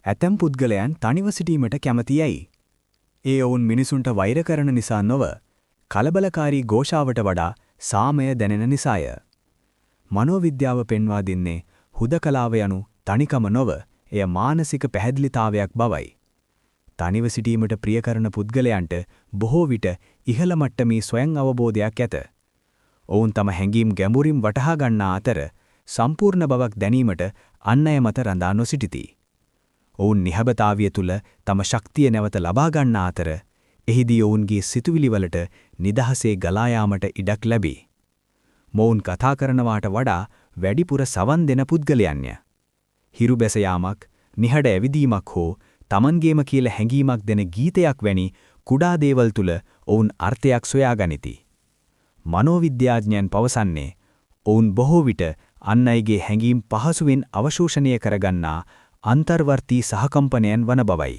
ඇතැම් පුද්ගලයන් තනිව සිටීමට කැමතියයි. ඒ ඔවුන් මිනිසුන්ට වෛර කරන නිසා නොව, කලබලකාරී ഘോഷාවට වඩා සාමය දැනෙන නිසාය. මනෝවිද්‍යාව පෙන්වා දෙන්නේ හුදකලාව යනු තනිකම නොව, එය මානසික පැහැදිලිතාවයක් බවයි. තනිව සිටීමට ප්‍රිය කරන පුද්ගලයන්ට බොහෝ විට ඉහළ මට්ටමේ ස්වයං අවබෝධයක් ඇත. ඔවුන් තම හැඟීම් ගැඹුරින් වටහා ගන්නා අතර සම්පූර්ණ බවක් දැනීමට අන් අය මත රඳා නොසිටිති. ඔවුන් නිහබතාවිය තුල තම ශක්තිය නැවත ලබා ගන්නා අතර එහිදී ඔවුන්ගේ සිතුවිලිවලට නිදහසේ ගලා යාමට ඉඩක් ලැබේ. මොවුන් කතා කරනවාට වඩා වැඩිපුර සවන් දෙන පුද්ගලයන්ය. හිරු බැස යාමක්, නිහඬ ඇවිදීමක් හෝ තමන්ගේම කියලා හැඟීමක් දෙන ගීතයක් වැනි කුඩා දේවල් තුල ඔවුන් අර්ථයක් සොයා ගනිති. මනෝවිද්‍යාඥයන් පවසන්නේ ඔවුන් බොහෝ විට අන් අයගේ හැඟීම් පහසුවෙන් අවශෝෂණය කරගන්නා අන්තර්වර්තී සහකම්පනයන් වන බවයි.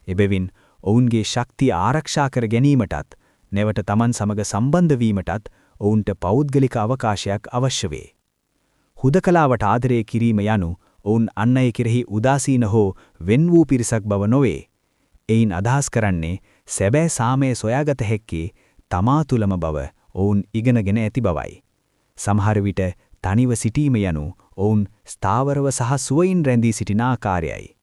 එබැවින් ඔවුන්ගේ ශක්තිය ආරක්ෂා කර ගැනීමටත් නැවත තමන් සමග සම්බන්ධ වීමටත් ඔවුන්ට පෞද්ගලික අවකාශයක් අවශ්‍ය වේ. හුදකලාවට ආදරය කිරීම යනු ඔවුන් අන් අය කෙරෙහි උදාසීන හෝ වෙන් වූ පිරිසක් බව නොවේ. එයින් අදහස් කරන්නේ සැබෑ සාමය සොයාගත හැක්කේ තමා තුළම බව ඔවුන් ඉගෙනගෙන ඇති බවයි. සමහර විට තනිව සිටීම යනු ඔවුන් ස්ථාවරව සහ සුවයින් රැඳී සිටින ආකාරයයි.